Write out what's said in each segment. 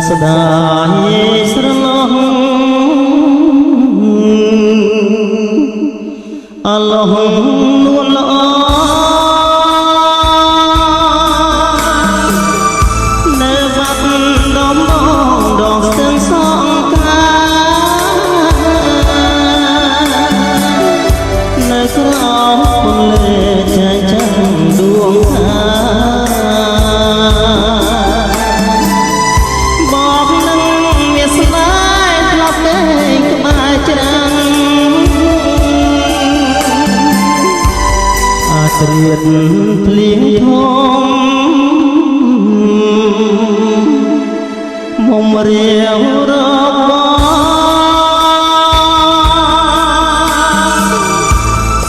ស្ដាយស្រឡំអឡោះនួនល្អនៅវត្តដំបងដងស្ទឹងសងកានៅក្រោមពន្លេចែកចាំដួងថាត្រៀតភ្លៀងធំមុំរាវរប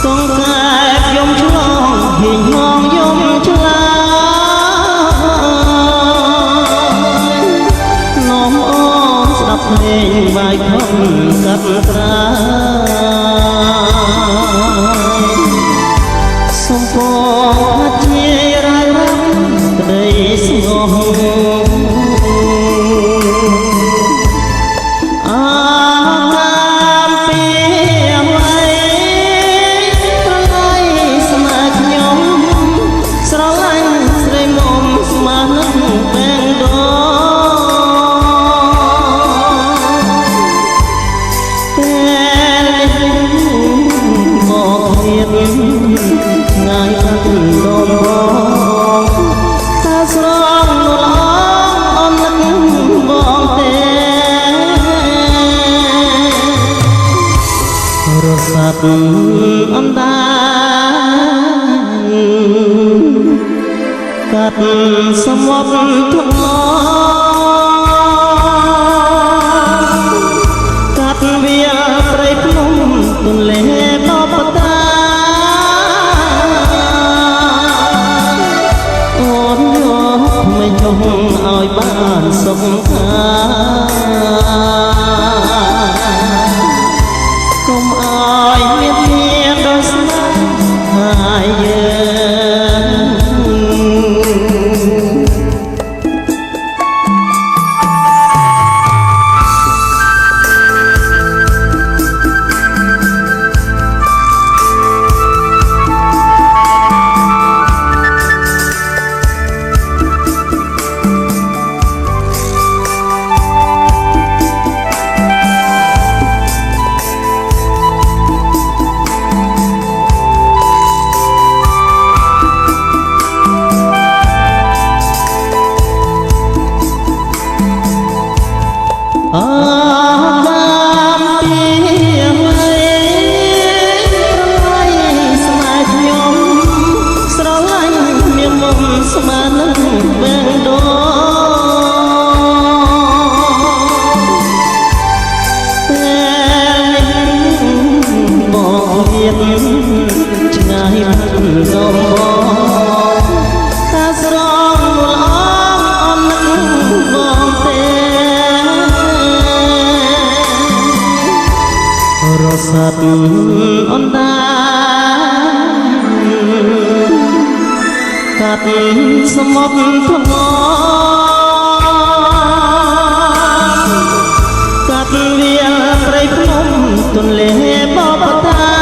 កងកែបយំឆ្លងហ៊ីងហងយំឆ្លានោមអូនស្ដាប់ភ្លេងវាយខំកាត់ត្រាសំពងជារាយរំក្ដីស្ងោអាតាមពីអ្វីប្រឡាយស្មាខ្ញុំស្រឡាញ់ស្រីមុំស្មានឹងបែងដងពេលនេះមកទៀតថ្ងៃកាត់ដងបងថាស្រងល្អអននឹកបងទេរសាត់អណ្ដាកាត់សមុទ្រថ្មកាត់វាព្រៃភ្នំទន្លេបបតាយំឲ្យបានសុខខាកុំឲ្យមានដោយស្នេហាយើងស្មាននឹងបែងដងពេលនេះបងមានឆ្ងាយមិនដំបងថាស្រងល្អអននឹងបងទេរសាត់អណ្ដាកាត់សមុទ្រថ្មកាត់វាព្រៃភ្នំទន្លេបបតា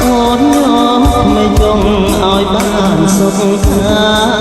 អូនយកមិនចង់ឲ្យបានសុខខា